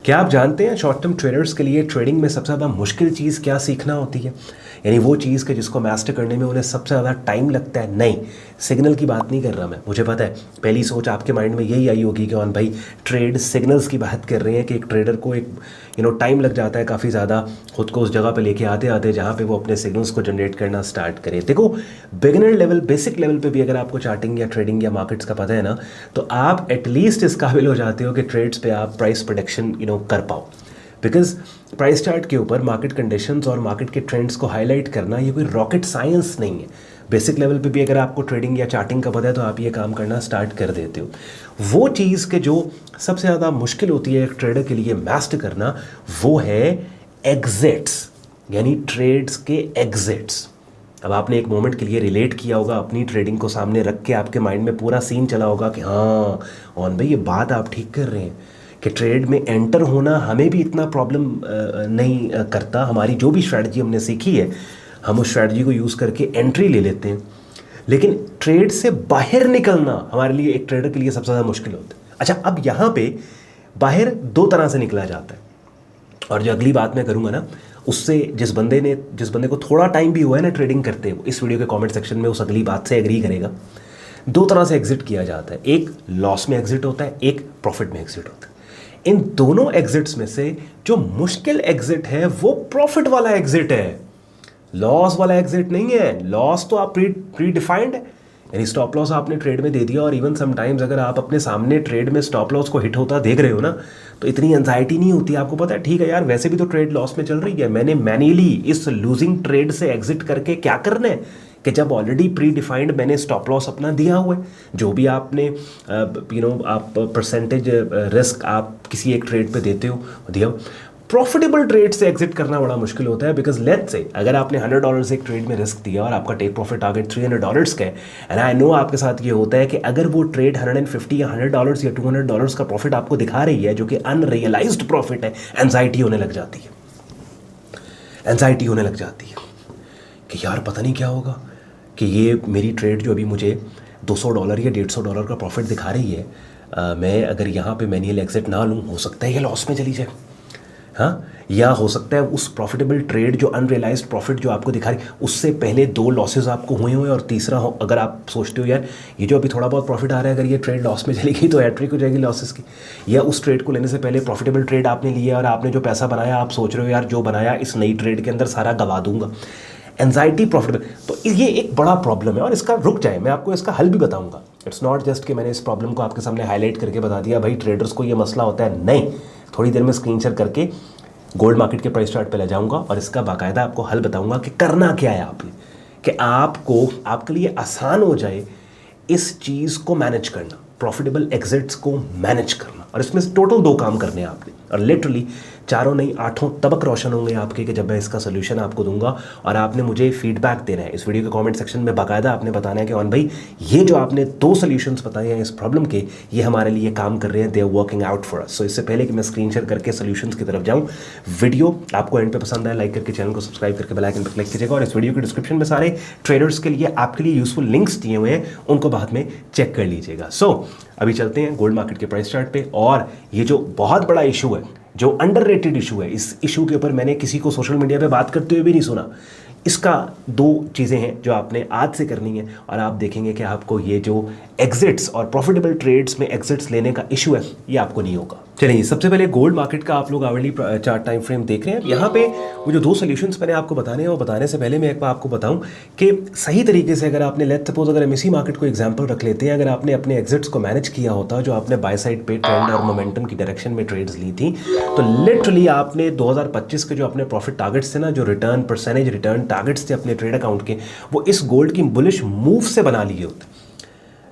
क्या आप जानते हैं शॉर्ट टर्म ट्रेडर्स के लिए ट्रेडिंग में सबसे ज़्यादा मुश्किल चीज़ क्या सीखना होती है? यानी वो चीज़ के जिसको मास्टर करने में उन्हें सबसे ज़्यादा टाइम लगता है। नहीं, सिग्नल की बात नहीं कर रहा मैं, मुझे पता है पहली सोच आपके माइंड में यही आई होगी कि ऑन भाई ट्रेड सिग्नल्स की बात कर रहे हैं कि एक ट्रेडर को एक टाइम लग जाता है काफ़ी ज़्यादा खुद को उस जगह पे लेके आते आते जहाँ पे वो अपने सिग्नल्स को जनरेट करना स्टार्ट करे। देखो, बिगिनर लेवल बेसिक लेवल पे भी अगर आपको चार्टिंग या ट्रेडिंग या मार्केट्स का पता है ना, तो आप एटलीस्ट इस काबिल हो जाते हो कि ट्रेड्स पे आप प्राइस प्रोडिक्शन कर पाओ। बिकॉज प्राइस चार्ट के ऊपर मार्केट कंडीशंस और मार्केट के ट्रेंड्स को हाईलाइट करना ये कोई रॉकेट साइंस नहीं है। बेसिक लेवल पे भी अगर आपको ट्रेडिंग या चार्टिंग का पता है तो आप ये काम करना स्टार्ट कर देते हो। वो चीज़ के जो सबसे ज़्यादा मुश्किल होती है एक ट्रेडर के लिए मास्टर करना, वो है एग्जिट्स, यानी ट्रेड्स के एग्जिट्स। अब आपने एक मोमेंट के लिए रिलेट किया होगा, अपनी ट्रेडिंग को सामने रख के आपके माइंड में पूरा सीन चला होगा कि हाँ ऑन भाई ये बात आप ठीक कर रहे हैं कि ट्रेड में एंटर होना हमें भी इतना प्रॉब्लम नहीं करता। हमारी जो भी स्ट्रैटेजी हमने सीखी है हम उस स्ट्रैटेजी को यूज़ करके एंट्री ले लेते हैं, लेकिन ट्रेड से बाहर निकलना हमारे लिए एक ट्रेडर के लिए सबसे ज़्यादा मुश्किल होता है। अच्छा, अब यहाँ पे बाहर दो तरह से निकला जाता है, और जो अगली बात मैं करूँगा ना उससे जिस बंदे को थोड़ा टाइम भी हुआ है ना ट्रेडिंग करते हुए, इस वीडियो के कमेंट सेक्शन में उस अगली बात से एग्री करेगा। दो तरह से एग्जिट किया जाता है, एक लॉस में एग्जिट होता है, एक प्रॉफिट में एग्जिट होता है। इन दोनों एग्जिट्स में से जो मुश्किल एग्जिट है वो प्रॉफिट वाला एग्जिट है, लॉस वाला एग्जिट नहीं है। लॉस तो आप प्री डिफाइंड है, यानी स्टॉप लॉस आपने ट्रेड में दे दिया, और इवन समटाइम्स अगर आप अपने सामने ट्रेड में स्टॉप लॉस को हिट होता देख रहे हो ना, तो इतनी एंजाइटी नहीं होती। आपको पता है ठीक है यार वैसे भी तो ट्रेड लॉस में चल रही है, मैंने मैन्युअली इस लूजिंग ट्रेड से एग्जिट करके क्या करना है कि जब ऑलरेडी प्री डिफाइंड मैंने स्टॉप लॉस अपना दिया हुआ है, जो भी आपने आप परसेंटेज रिस्क आप किसी एक ट्रेड पे देते हो दिया। प्रॉफिटेबल ट्रेड से एग्जिट करना बड़ा मुश्किल होता है, बिकॉज लेट्स से अगर आपने $100 एक ट्रेड में रिस्क दिया और आपका टेक प्रॉफिट टारगेट $300 का है, एंड आई नो आपके साथ ये होता है कि अगर वो ट्रेड 150 या $100 या $200 का प्रॉफिट आपको दिखा रही है जो कि अनरियलाइज्ड प्रॉफिट है, एंजाइटी होने लग जाती है। एंजाइटी होने लग जाती है कि यार पता नहीं क्या होगा कि ये मेरी ट्रेड जो अभी मुझे $200 या $150 का प्रॉफिट दिखा रही है, मैं अगर यहाँ पे मैन्युअल एग्जिट ना लूँ, हो सकता है ये लॉस में चली जाए। हाँ, या हो सकता है उस प्रॉफिटेबल ट्रेड जो अनरियलाइज्ड प्रॉफिट जो आपको दिखा रही उससे पहले 2 लॉसेस आपको हुए हुए, और तीसरा हो अगर आप सोचते हो यार ये जो अभी थोड़ा बहुत प्रॉफिट आ रहा है अगर ये ट्रेड लॉस में चली गई तो हैट्रिक हो जाएगी लॉसेस की, या उस ट्रेड को लेने से पहले प्रॉफिटेबल ट्रेड आपने लिया और आपने जो पैसा बनाया आप सोच रहे हो यार जो बनाया इस नई ट्रेड के अंदर सारा गवा दूंगा। एंजाइटी प्रॉफिटेबल, तो ये एक बड़ा प्रॉब्लम है, और इसका रुक जाए मैं आपको इसका हल भी बताऊंगा। इट्स नॉट जस्ट कि मैंने इस प्रॉब्लम को आपके सामने हाईलाइट करके बता दिया भाई ट्रेडर्स को ये मसला होता है, नहीं, थोड़ी देर में स्क्रीन शेयर करके गोल्ड मार्केट के प्राइस चार्ट पे ले जाऊंगा और इसका बाकायदा आपको हल बताऊंगा कि करना क्या है आपने, कि आपके लिए आसान हो जाए इस चीज़ को मैनेज करना, प्रॉफिटेबल एग्जिट्स को मैनेज करना। और इसमें टोटल 2 काम करने हैं आपने, और लिटरली 4 नहीं 8 तबक रोशन होंगे आपके कि जब मैं इसका सोल्यूशन आपको दूंगा, और आपने मुझे फीडबैक देना है इस वीडियो के कमेंट सेक्शन में। बाकायदा आपने बताना है कि ऑन भाई ये जो आपने 2 सोल्यूशंस बताए हैं इस प्रॉब्लम के, ये हमारे लिए काम कर रहे हैं, they are working out for us. So इससे पहले कि मैं स्क्रीन शेयर करके सोल्यूशंस की तरफ जाऊँ, वीडियो आपको एंड पे पसंद आए लाइक करके चैनल को सब्सक्राइब करके बेल आइकन पर क्लिक कीजिएगा, और इस वीडियो के डिस्क्रिप्शन में सारे ट्रेडर्स के लिए आपके लिए यूजफुल लिंक्स दिए हुए हैं, उनको बाद में चेक कर लीजिएगा। सो अभी चलते हैं गोल्ड मार्केट के प्राइस चार्ट पे, और ये जो बहुत बड़ा इशू है, जो अंडररेटेड इशू है, इस इशू के ऊपर मैंने किसी को सोशल मीडिया पे बात करते हुए भी नहीं सुना। इसका 2 चीज़ें हैं जो आपने आज से करनी है, और आप देखेंगे कि आपको ये जो एग्जिट्स और प्रॉफिटेबल ट्रेड्स में एग्जिट्स लेने का इशू है ये आपको नहीं होगा। चलिए सबसे पहले गोल्ड मार्केट का आप लोग आवरली चार्ट टाइम फ्रेम देख रहे हैं। यहाँ पे वो जो 2 सोल्यूशंस मैंने आपको बताने हैं, वो बताने से पहले मैं एक बार आपको बताऊं कि सही तरीके से अगर आपने लेट्स सपोज अगर एमएससी मार्केट को एग्जांपल रख लेते हैं, अगर आपने अपने एग्जिट्स को मैनेज किया होता, जो आपने बाय साइड पे ट्रेंड और मोमेंटम की डायरेक्शन में ट्रेड्स ली थी, तो लिटरली आपने 2025 के जो अपने प्रॉफिट टारगेट्स थे ना, जो परसेंटेज रिटर्न टारगेट्स थे अपने ट्रेड अकाउंट के, वो इस गोल्ड की बुलिश मूव से बना लिए होते।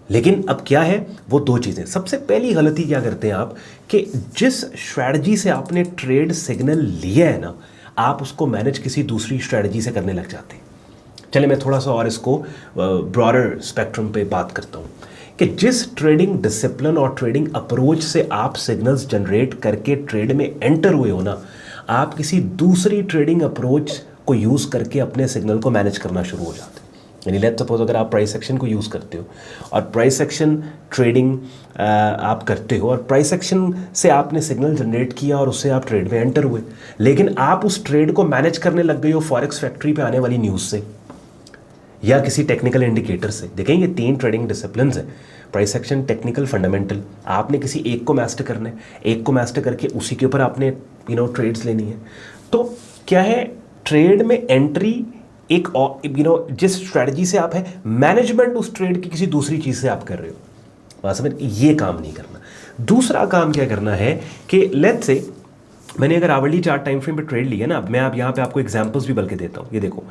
लेकिन अब क्या है वो 2 चीज़ें। सबसे पहली गलती क्या करते हैं आप कि जिस स्ट्रैटेजी से आपने ट्रेड सिग्नल लिया है ना, आप उसको मैनेज किसी दूसरी स्ट्रैटेजी से करने लग जाते हैं। चलिए मैं थोड़ा सा और इसको ब्रॉडर स्पेक्ट्रम पे बात करता हूँ कि जिस ट्रेडिंग डिसिप्लिन और ट्रेडिंग अप्रोच से आप सिग्नल्स जनरेट करके ट्रेड में एंटर हुए हो ना, आप किसी दूसरी ट्रेडिंग अप्रोच को यूज़ करके अपने सिग्नल को मैनेज करना शुरू हो जाते हैं। यानी लेट्स सपोज अगर आप प्राइस एक्शन को यूज़ करते हो और प्राइस एक्शन ट्रेडिंग आप करते हो और प्राइस एक्शन से आपने सिग्नल जनरेट किया और उससे आप ट्रेड में एंटर हुए, लेकिन आप उस ट्रेड को मैनेज करने लग गए हो फॉरेक्स फैक्ट्री पे आने वाली न्यूज़ से या किसी टेक्निकल इंडिकेटर से। देखें ये 3 ट्रेडिंग डिसिप्लिन है, प्राइस एक्शन, टेक्निकल, फंडामेंटल। आपने किसी एक को मास्टर करना है, एक को मास्टर करके उसी के ऊपर आपने ट्रेड्स लेनी है। तो क्या है, ट्रेड में एंट्री एक जिस स्ट्रेटजी से आप है, मैनेजमेंट उस ट्रेड की किसी दूसरी चीज़ से आप कर रहे हो। बात समझ, ये काम नहीं करना। दूसरा काम क्या करना है कि लेट्स से मैंने अगर आवरली चार्ट टाइम फ्रेम पे ट्रेड लिया ना, मैं अब यहाँ पे आपको एग्जांपल्स भी बल्कि देता हूँ। ये देखो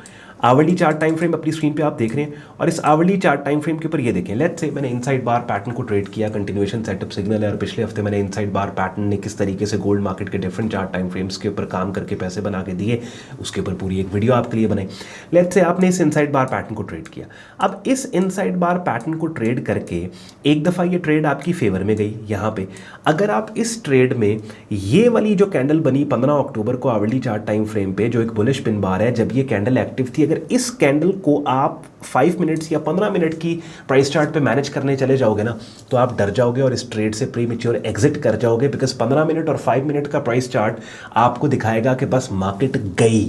आवरली चार्ट टाइम फ्रेम अपनी स्क्रीन पे आप देख रहे हैं और इस आवरली चार्ट टाइम फ्रेम के ऊपर ये देखें, लेट्स से मैंने इनसाइड बार पैटर्न को ट्रेड किया, कंटिन्यूएशन सेटअप सिग्नल है और पिछले हफ्ते मैंने इनसाइड बार पैटर्न ने किस तरीके से गोल्ड मार्केट के डिफरेंट चार्ट टाइम फ्रेम्स के ऊपर काम करके पैसे बना के दिए, उसके ऊपर पूरी एक वीडियो आपके लिए बनाई। लेट्स से आपने इस इनसाइड बार पैटर्न को ट्रेड किया। अब इस इनसाइड बार पैटर्न को ट्रेड करके एक दफ़ा ये ट्रेड आपकी फेवर में गई। यहाँ पे अगर आप इस ट्रेड में ये वाली जो कैंडल बनी 15 अक्टूबर को आवरली चार्ट टाइम फ्रेम पे, जो एक बुलिश पिन बार है, जब ये कैंडल एक्टिव थी, अगर इस कैंडल को आप 5 मिनट्स या 15 मिनट की प्राइस चार्ट पे मैनेज करने चले जाओगे ना, तो आप डर जाओगे और इस ट्रेड से प्रीमेच्योर एग्जिट कर जाओगे, बिकॉज 15 मिनट और 5 मिनट का प्राइस चार्ट आपको दिखाएगा कि बस मार्केट गई।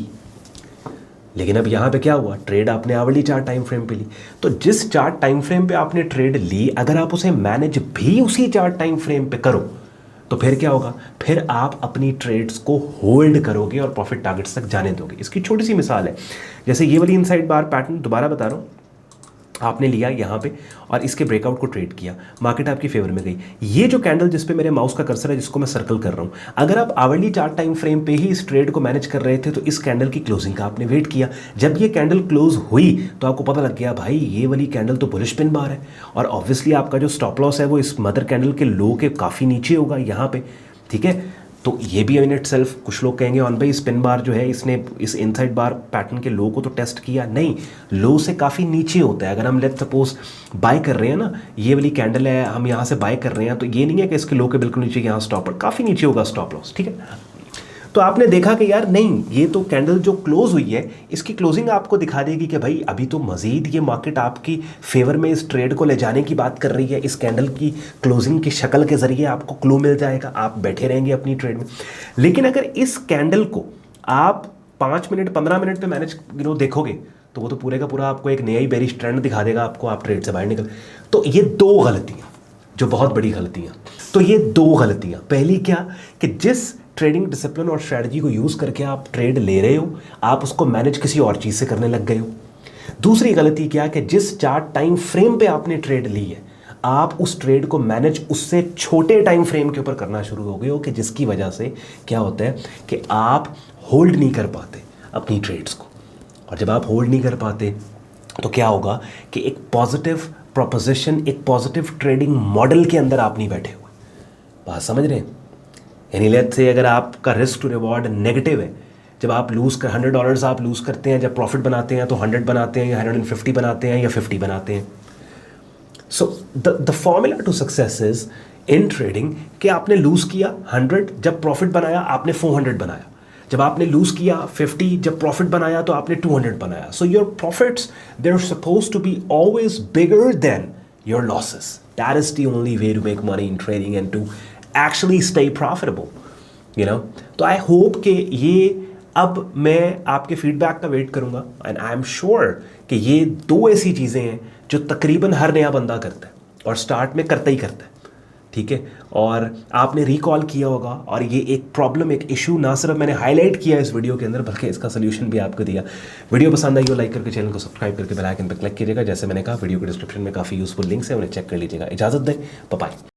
लेकिन अब यहां पे क्या हुआ, ट्रेड आपने आवरली चार्ट टाइम फ्रेम पे ली, तो जिस चार्ट टाइम फ्रेम पे आपने ट्रेड ली, अगर आप उसे मैनेज भी उसी चार्ट टाइम फ्रेम पे करो तो फिर क्या होगा, फिर आप अपनी ट्रेड्स को होल्ड करोगे और प्रॉफिट टारगेट्स तक जाने दोगे। इसकी छोटी सी मिसाल है, जैसे ये वाली इनसाइड बार पैटर्न, दोबारा बता रहा हूँ, आपने लिया यहाँ पे और इसके ब्रेकआउट को ट्रेड किया, मार्केट आपकी फेवर में गई। ये जो कैंडल जिस पे मेरे माउस का कर्सर है, जिसको मैं सर्कल कर रहा हूँ, अगर आप आवरली चार्ट टाइम फ्रेम पे ही इस ट्रेड को मैनेज कर रहे थे तो इस कैंडल की क्लोजिंग का आपने वेट किया। जब ये कैंडल क्लोज हुई तो आपको पता लग गया भाई ये वाली कैंडल तो बुलिश पिन बार है और ऑब्वियसली आपका जो स्टॉप लॉस है वो इस मदर कैंडल के लो के काफ़ी नीचे होगा यहाँ पे, ठीक है। तो ये भी इन इट सेल्फ, कुछ लोग कहेंगे ऑन भाई स्पिन बार जो है इसने इस इनसाइड बार पैटर्न के लो को तो टेस्ट किया नहीं, लो से काफ़ी नीचे होता है। अगर हम लेट्स सपोज बाय कर रहे हैं ना, ये वाली कैंडल है, हम यहाँ से बाय कर रहे हैं, तो ये नहीं है कि इसके लो के बिल्कुल नीचे यहाँ स्टॉप, काफ़ी नीचे होगा स्टॉप लॉस, ठीक है। तो आपने देखा कि यार नहीं, ये तो कैंडल जो क्लोज हुई है इसकी क्लोजिंग आपको दिखा देगी कि भाई अभी तो मजीद ये मार्केट आपकी फेवर में इस ट्रेड को ले जाने की बात कर रही है। इस कैंडल की क्लोजिंग की शक्ल के जरिए आपको क्लू मिल जाएगा, आप बैठे रहेंगे अपनी ट्रेड में। लेकिन अगर इस कैंडल को आप 5 मिनट 15 मिनट पे मैनेज देखोगे तो वो तो पूरे का पूरा आपको एक नया ही बेरिश ट्रेंड दिखा देगा, आपको आप ट्रेड से बाहर निकल। तो ये 2 गलतियाँ जो बहुत बड़ी गलतियाँ, तो ये 2 गलतियाँ, पहली क्या कि जिस ट्रेडिंग डिसिप्लिन और स्ट्रैटेजी को यूज़ करके आप ट्रेड ले रहे हो, आप उसको मैनेज किसी और चीज़ से करने लग गए हो। दूसरी गलती क्या कि जिस चार्ट टाइम फ्रेम पे आपने ट्रेड ली है, आप उस ट्रेड को मैनेज उससे छोटे टाइम फ्रेम के ऊपर करना शुरू हो गए हो, कि जिसकी वजह से क्या होता है कि आप होल्ड नहीं कर पाते अपनी ट्रेड्स को। और जब आप होल्ड नहीं कर पाते तो क्या होगा कि एक पॉजिटिव प्रोपोजिशन, एक पॉजिटिव ट्रेडिंग मॉडल के अंदर आप नहीं बैठे हुए। बात समझ रहे हैं? यानी लेट्स से अगर आपका रिस्क टू रिवॉर्ड नेगेटिव है, जब आप लूज़ कर $100 आप लूज़ करते हैं, जब प्रॉफिट बनाते हैं तो 100 बनाते हैं या 150 बनाते हैं या 50 बनाते हैं। So the formula to success is in trading कि आपने लूज़ किया 100, जब प्रॉफिट बनाया आपने 400 बनाया, जब आपने लूज़ किया 50, जब प्रॉफिट बनाया तो आपने 200 बनाया। So your profits they are suppose to be always bigger than your losses. That is the only way to make money in trading and to actually stay profitable, you know। तो I hope कि ये, अब मैं आपके feedback का wait करूँगा and I am sure कि ये 2 ऐसी चीज़ें हैं जो तकरीबन हर नया बंदा करता है और स्टार्ट में करता ही करता है, ठीक है। और आपने रिकॉल किया होगा, और ये एक प्रॉब्लम, एक इशू ना सिर्फ मैंने हाईलाइट किया इस वीडियो के अंदर बल्कि इसका सोल्यूशन भी आपको दिया। वीडियो पसंद आई हो लाइक करके चैनल को सब्सक्राइब करके बेल आइकन पर क्लिक कीजिएगा। जैसे मैंने कहा वीडियो के डिस्क्रिप्शन में काफ़ी यूजफुल लिंक्स है, उन्हें चेक कर लीजिएगा। इजाज़त दें, बाय बाय।